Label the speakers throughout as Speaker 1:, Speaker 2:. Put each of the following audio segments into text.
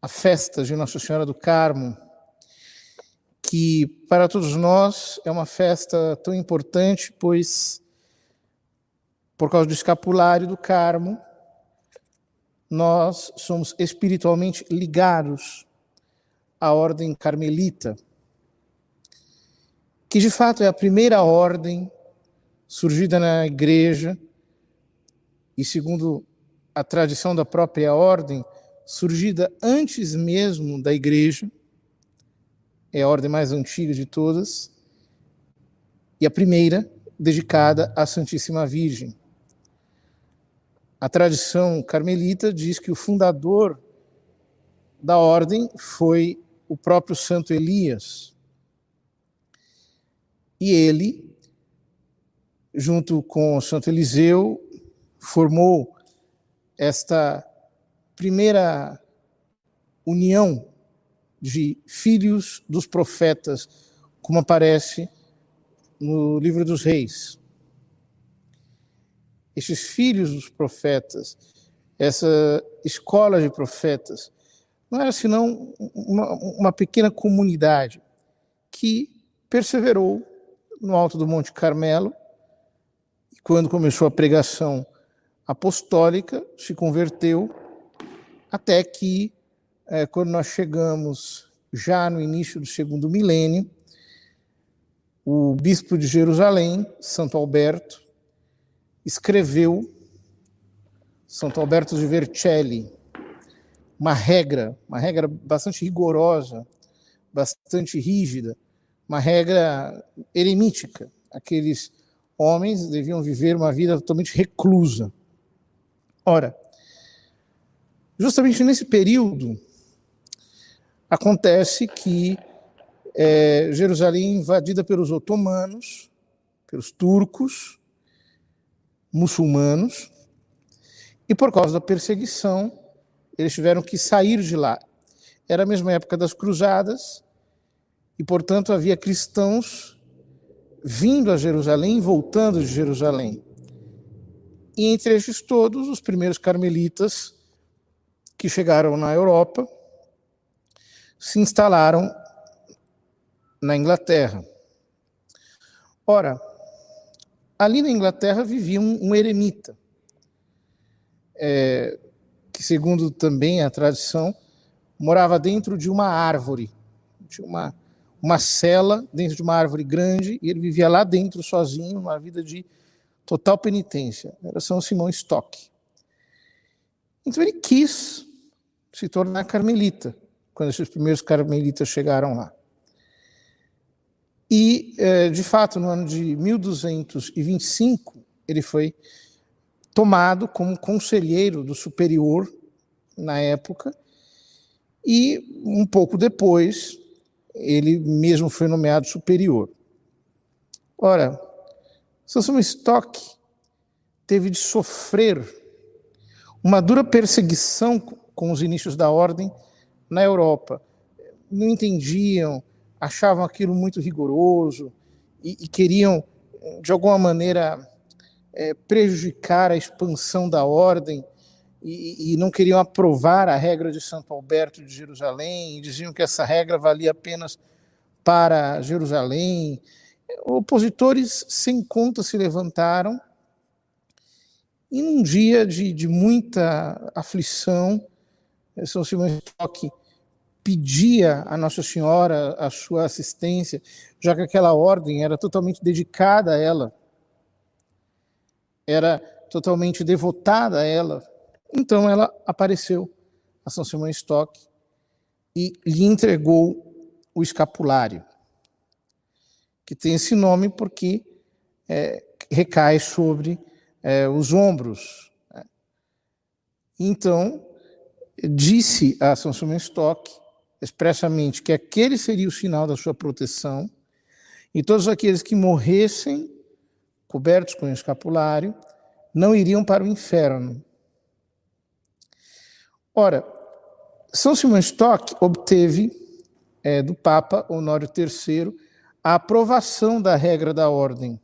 Speaker 1: a festa de Nossa Senhora do Carmo, que para todos nós é uma festa tão importante, pois, por causa do escapulário do Carmo, nós somos espiritualmente ligados à ordem carmelita, que de fato é a primeira ordem surgida na Igreja e, segundo a tradição da própria ordem, surgida antes mesmo da Igreja, é a ordem mais antiga de todas, e a primeira dedicada à Santíssima Virgem. A tradição carmelita diz que o fundador da ordem foi o próprio Santo Elias. E ele, junto com o Santo Eliseu, formou esta primeira união de filhos dos profetas, como aparece no Livro dos Reis. Estes filhos dos profetas, essa escola de profetas, não era senão uma pequena comunidade que perseverou no alto do Monte Carmelo, e quando começou a pregação apostólica, se converteu, até que, quando nós chegamos já no início do segundo milênio, o bispo de Jerusalém, Santo Alberto, escreveu, Santo Alberto de Vercelli, uma regra bastante rigorosa, bastante rígida, uma regra eremítica. Aqueles homens deviam viver uma vida totalmente reclusa. Ora, justamente nesse período, acontece que Jerusalém é invadida pelos otomanos, pelos turcos, muçulmanos, e por causa da perseguição, eles tiveram que sair de lá. Era a mesma época das cruzadas, e, portanto, havia cristãos vindo a Jerusalém e voltando de Jerusalém. E entre estes todos, os primeiros carmelitas que chegaram na Europa se instalaram na Inglaterra. Ora, ali na Inglaterra vivia um eremita, que, segundo também a tradição, morava dentro de uma árvore, de uma cela dentro de uma árvore grande, e ele vivia lá dentro sozinho, uma vida de total penitência. Era São Simão Stock. Então ele quis se tornar carmelita, quando esses primeiros carmelitas chegaram lá. E, de fato, no ano de 1225, ele foi tomado como conselheiro do superior na época, e um pouco depois ele mesmo foi nomeado superior. Ora, São Simão Stock teve de sofrer uma dura perseguição com os inícios da ordem na Europa. Não entendiam, achavam aquilo muito rigoroso e queriam, de alguma maneira, prejudicar a expansão da ordem e não queriam aprovar a regra de Santo Alberto de Jerusalém, e diziam que essa regra valia apenas para Jerusalém. Opositores sem conta se levantaram, e num dia de muita aflição, São Simão Stock pedia a Nossa Senhora a sua assistência, já que aquela ordem era totalmente dedicada a ela, era totalmente devotada a ela. Então ela apareceu a São Simão Stock e lhe entregou o escapulário, que tem esse nome porque recai sobre os ombros. Então, disse a São Simão Stock expressamente que aquele seria o sinal da sua proteção, e todos aqueles que morressem cobertos com o escapulário não iriam para o inferno. Ora, São Simão Stock obteve do Papa Honório III a aprovação da regra da ordem,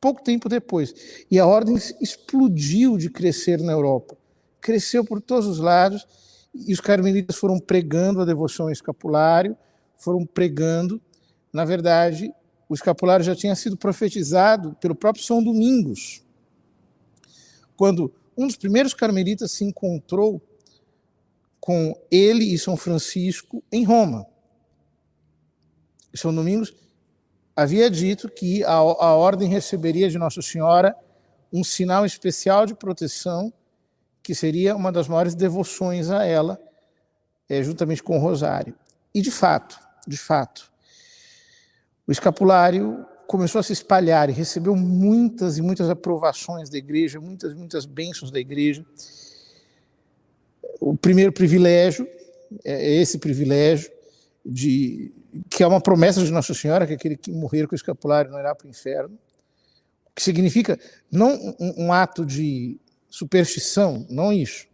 Speaker 1: pouco tempo depois, e a ordem explodiu de crescer na Europa, cresceu por todos os lados, e os carmelitas foram pregando a devoção ao escapulário, foram pregando. Na verdade, o escapulário já tinha sido profetizado pelo próprio São Domingos, quando um dos primeiros carmelitas se encontrou com ele e São Francisco em Roma. São Domingos havia dito que a ordem receberia de Nossa Senhora um sinal especial de proteção, que seria uma das maiores devoções a ela, juntamente com o rosário. E de fato, o escapulário começou a se espalhar e recebeu muitas e muitas aprovações da igreja, muitas bênçãos da igreja. O primeiro privilégio é esse privilégio, que é uma promessa de Nossa Senhora, que aquele que morrer com o escapulário não irá para o inferno, que significa não um ato de superstição, não isso,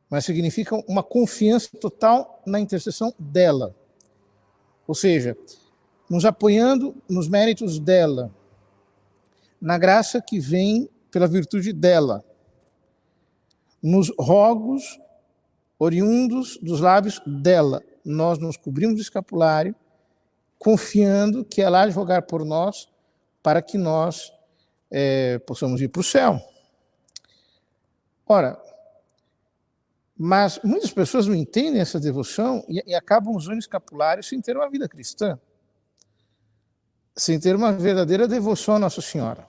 Speaker 1: mas significa uma confiança total na intercessão dela. Ou seja, nos apoiando nos méritos dela, na graça que vem pela virtude dela, nos rogos oriundos dos lábios dela. Nós nos cobrimos de escapulário, confiando que ela há de rogar por nós, para que nós possamos ir para o céu. Ora, mas muitas pessoas não entendem essa devoção e acabam usando escapulário sem ter uma vida cristã, sem ter uma verdadeira devoção a Nossa Senhora.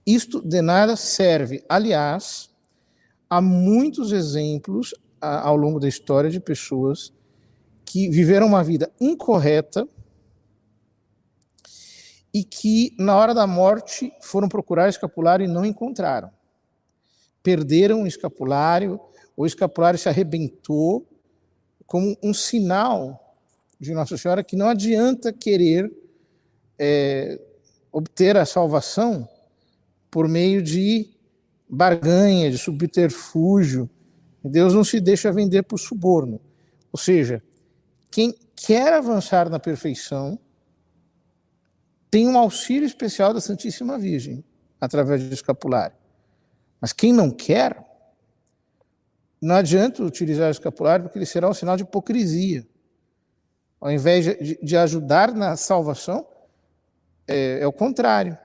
Speaker 1: Isto de nada serve. Aliás, há muitos exemplos ao longo da história de pessoas que viveram uma vida incorreta e que, na hora da morte, foram procurar escapulário e não encontraram. Perderam o escapulário se arrebentou, como um sinal de Nossa Senhora que não adianta querer obter a salvação por meio de barganha, de subterfúgio. Deus não se deixa vender por suborno. Ou seja, quem quer avançar na perfeição tem um auxílio especial da Santíssima Virgem, através do escapulário. Mas quem não quer, não adianta utilizar o escapulário, porque ele será um sinal de hipocrisia. Ao invés de ajudar na salvação, é o contrário.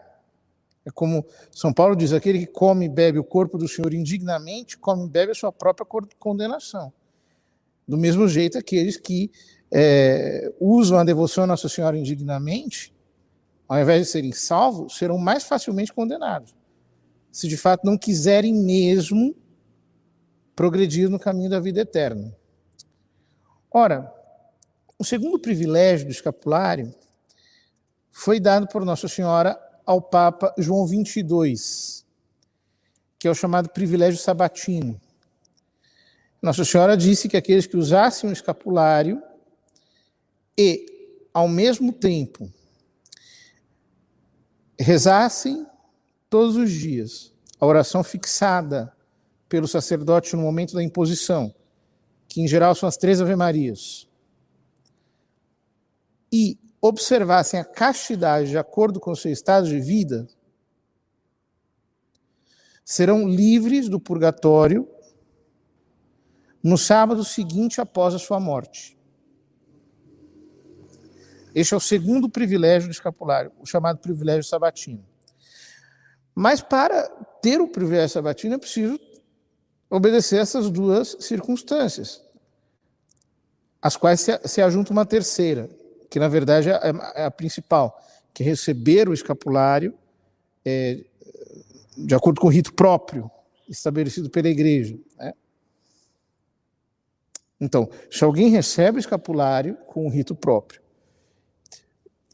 Speaker 1: É como São Paulo diz, aquele que come e bebe o corpo do Senhor indignamente, come e bebe a sua própria condenação. Do mesmo jeito, aqueles que usam a devoção a Nossa Senhora indignamente, ao invés de serem salvos, serão mais facilmente condenados, se de fato não quiserem mesmo progredir no caminho da vida eterna. Ora, o segundo privilégio do escapulário foi dado por Nossa Senhora ao Papa João XXII, que é o chamado privilégio sabatino. Nossa Senhora disse que aqueles que usassem o escapulário e, ao mesmo tempo, rezassem todos os dias a oração fixada pelo sacerdote no momento da imposição, que em geral são as 3 Ave-Marias, e observassem a castidade de acordo com o seu estado de vida, serão livres do purgatório no sábado seguinte após a sua morte. Este é o segundo privilégio do escapulário, o chamado privilégio sabatino. Mas para ter o privilégio sabatino é preciso obedecer essas duas circunstâncias, às quais se ajunta uma terceira, que na verdade é a principal, que é receber o escapulário de acordo com o rito próprio estabelecido pela igreja. Então, se alguém recebe o escapulário com o rito próprio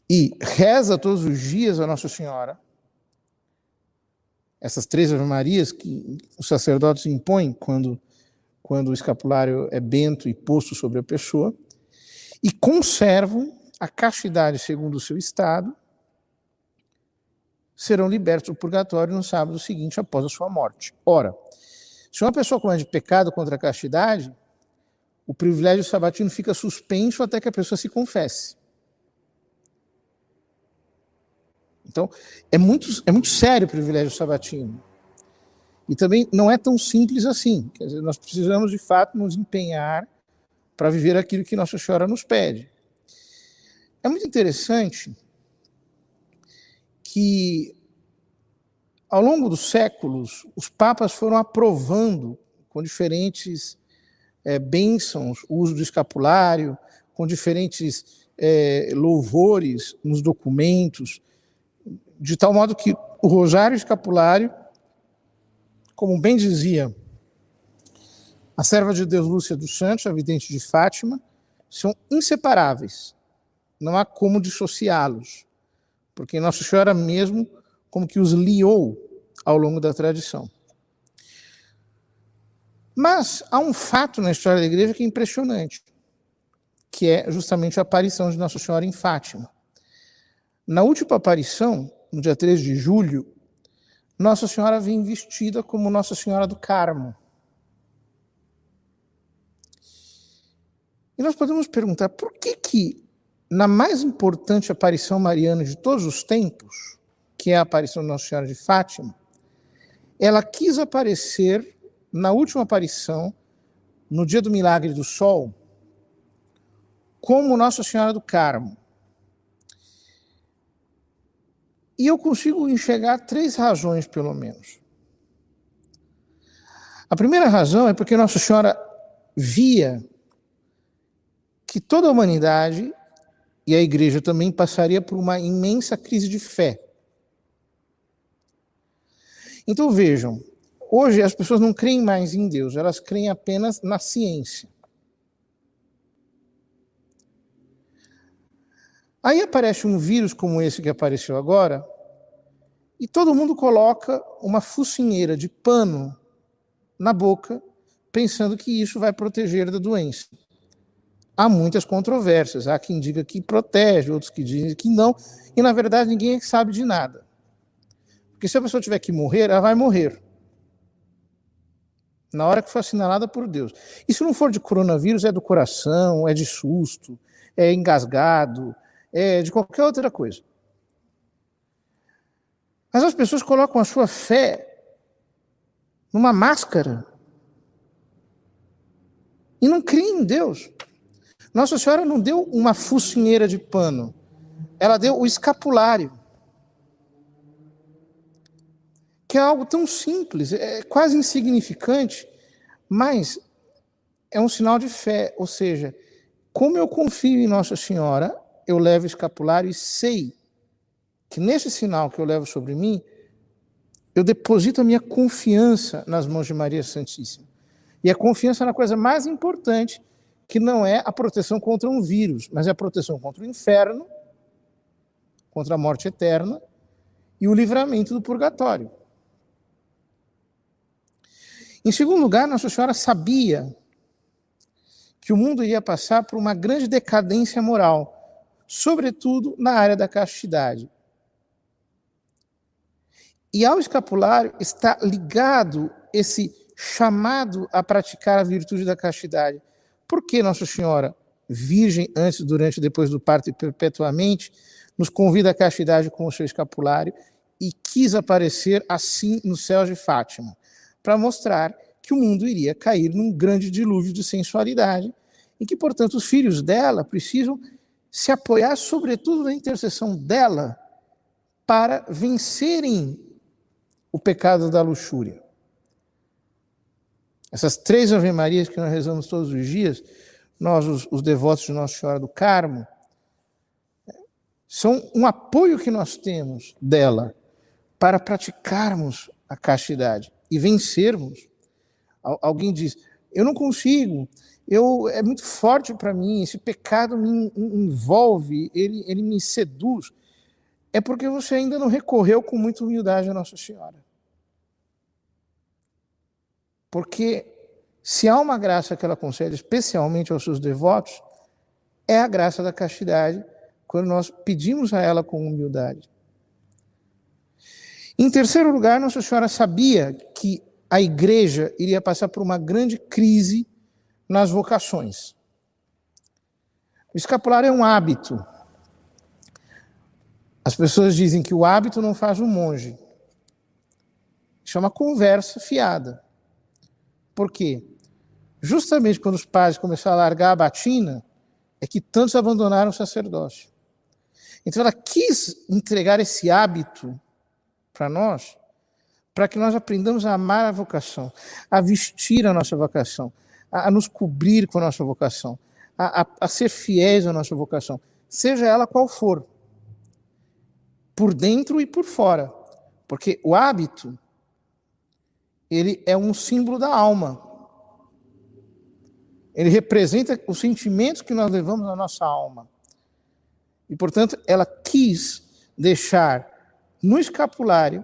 Speaker 1: e reza todos os dias a Nossa Senhora, essas 3 Ave-Marias que os sacerdotes impõem quando o escapulário é bento e posto sobre a pessoa, e conservam a castidade segundo o seu estado, serão libertos do purgatório no sábado seguinte após a sua morte. Ora, se uma pessoa comete pecado contra a castidade, o privilégio sabatino fica suspenso até que a pessoa se confesse. Então, é muito sério o privilégio sabatino. E também não é tão simples assim. Quer dizer, nós precisamos, de fato, nos empenhar para viver aquilo que Nossa Senhora nos pede. É muito interessante que, ao longo dos séculos, os papas foram aprovando, com diferentes bênçãos, o uso do escapulário, com diferentes louvores nos documentos, de tal modo que o rosário escapulário, como bem dizia a serva de Deus Lúcia dos Santos, a vidente de Fátima, são inseparáveis. Não há como dissociá-los, porque Nossa Senhora mesmo como que os liou ao longo da tradição. Mas há um fato na história da igreja que é impressionante, que é justamente a aparição de Nossa Senhora em Fátima. Na última aparição, no dia 3 de julho, Nossa Senhora vem vestida como Nossa Senhora do Carmo. E nós podemos perguntar por que na mais importante aparição mariana de todos os tempos, que é a aparição de Nossa Senhora de Fátima, ela quis aparecer na última aparição, no dia do milagre do sol, como Nossa Senhora do Carmo. E eu consigo enxergar 3 razões, pelo menos. A primeira razão é porque Nossa Senhora via que toda a humanidade, e a igreja também, passaria por uma imensa crise de fé. Então vejam, hoje as pessoas não creem mais em Deus, elas creem apenas na ciência. Aí aparece um vírus como esse que apareceu agora, e todo mundo coloca uma focinheira de pano na boca, pensando que isso vai proteger da doença. Há muitas controvérsias, há quem diga que protege, outros que dizem que não, e na verdade ninguém sabe de nada. Porque se a pessoa tiver que morrer, ela vai morrer. Na hora que for assinalada por Deus. E se não for de coronavírus, é do coração, é de susto, é engasgado, é de qualquer outra coisa. Mas as pessoas colocam a sua fé numa máscara e não creem em Deus. Nossa Senhora não deu uma focinheira de pano, ela deu o escapulário, que é algo tão simples, é quase insignificante, mas é um sinal de fé, ou seja, como eu confio em Nossa Senhora, eu levo o escapulário e sei que nesse sinal que eu levo sobre mim, eu deposito a minha confiança nas mãos de Maria Santíssima. E a confiança na coisa mais importante, que não é a proteção contra um vírus, mas é a proteção contra o inferno, contra a morte eterna e o livramento do purgatório. Em segundo lugar, Nossa Senhora sabia que o mundo ia passar por uma grande decadência moral, sobretudo na área da castidade. E ao escapulário está ligado esse chamado a praticar a virtude da castidade. Por que Nossa Senhora, virgem antes, durante e depois do parto e perpetuamente, nos convida à castidade com o seu escapulário e quis aparecer assim nos céus de Fátima, para mostrar que o mundo iria cair num grande dilúvio de sensualidade e que, portanto, os filhos dela precisam se apoiar sobretudo na intercessão dela para vencerem o pecado da luxúria. Essas 3 Ave-Marias que nós rezamos todos os dias, nós, os devotos de Nossa Senhora do Carmo, são um apoio que nós temos dela para praticarmos a castidade e vencermos. Alguém diz, eu não consigo, é muito forte para mim, esse pecado me envolve, ele me seduz. É porque você ainda não recorreu com muita humildade a Nossa Senhora. Porque se há uma graça que ela concede especialmente aos seus devotos, é a graça da castidade, quando nós pedimos a ela com humildade. Em terceiro lugar, Nossa Senhora sabia que a igreja iria passar por uma grande crise nas vocações. O escapulário é um hábito. As pessoas dizem que o hábito não faz o monge. Isso é uma conversa fiada. Por quê? Justamente quando os padres começaram a largar a batina, é que tantos abandonaram o sacerdócio. Então ela quis entregar esse hábito para nós, para que nós aprendamos a amar a vocação, a vestir a nossa vocação, a nos cobrir com a nossa vocação, a ser fiéis à nossa vocação, seja ela qual for, por dentro e por fora. Porque o hábito, ele é um símbolo da alma. Ele representa os sentimentos que nós levamos na nossa alma. E, portanto, ela quis deixar no escapulário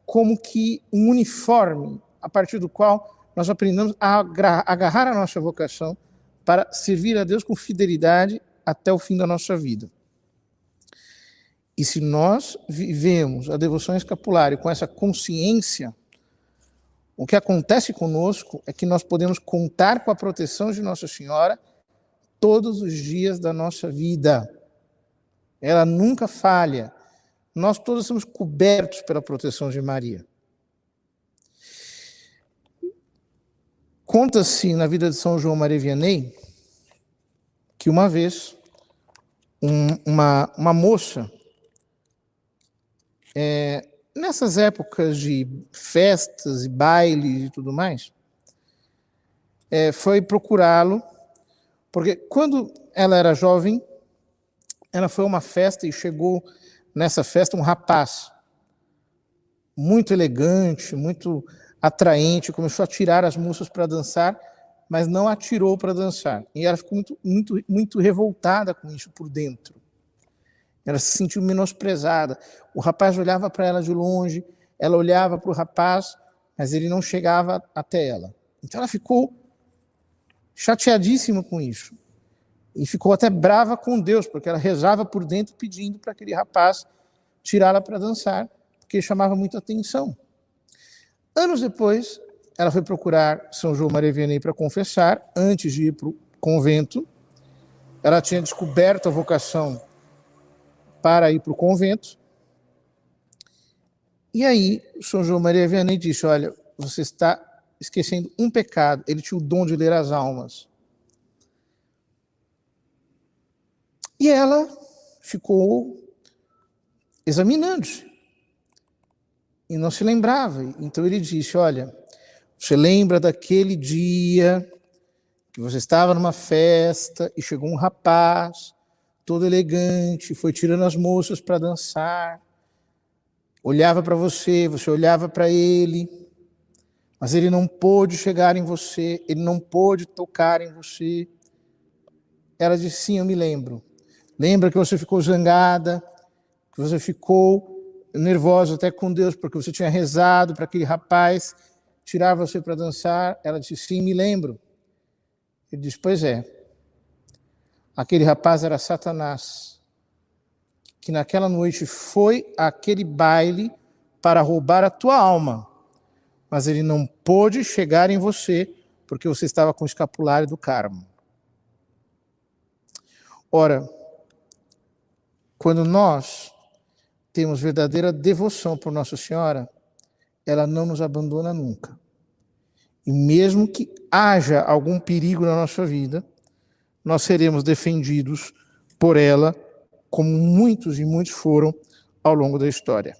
Speaker 1: como que um uniforme a partir do qual nós aprendamos a agarrar a nossa vocação para servir a Deus com fidelidade até o fim da nossa vida. E se nós vivemos a devoção escapulária com essa consciência, o que acontece conosco é que nós podemos contar com a proteção de Nossa Senhora todos os dias da nossa vida. Ela nunca falha. Nós todos somos cobertos pela proteção de Maria. Conta-se na vida de São João Maria Vianney que uma vez uma moça, nessas épocas de festas e bailes e tudo mais, foi procurá-lo, porque quando ela era jovem, ela foi a uma festa e chegou nessa festa um rapaz muito elegante, muito atraente, começou a tirar as moças para dançar, mas não atirou para dançar. E ela ficou muito revoltada com isso por dentro. Ela se sentiu menosprezada. O rapaz olhava para ela de longe, ela olhava para o rapaz, mas ele não chegava até ela. Então ela ficou chateadíssima com isso. E ficou até brava com Deus, porque ela rezava por dentro pedindo para aquele rapaz tirá-la para dançar, porque ele chamava muita atenção. Anos depois, ela foi procurar São João Maria Vianney para confessar, antes de ir para o convento. Ela tinha descoberto a vocação para ir para o convento. E aí, São João Maria Vianney disse: olha, você está esquecendo um pecado. Ele tinha o dom de ler as almas. E ela ficou examinando-se e não se lembrava. Então ele disse: olha, você lembra daquele dia que você estava numa festa e chegou um rapaz todo elegante, foi tirando as moças para dançar, olhava para você, você olhava para ele, mas ele não pôde chegar em você, ele não pôde tocar em você. Ela disse: sim, eu me lembro. Lembra que você ficou zangada, que você ficou nervosa até com Deus, porque você tinha rezado para aquele rapaz tirar você para dançar? Ela disse: sim, me lembro. Ele disse: pois é. Aquele rapaz era Satanás, que naquela noite foi àquele baile para roubar a tua alma, mas ele não pôde chegar em você, porque você estava com o escapulário do Carmo. Ora, quando nós temos verdadeira devoção por Nossa Senhora, ela não nos abandona nunca. E mesmo que haja algum perigo na nossa vida, nós seremos defendidos por ela, como muitos e muitos foram ao longo da história.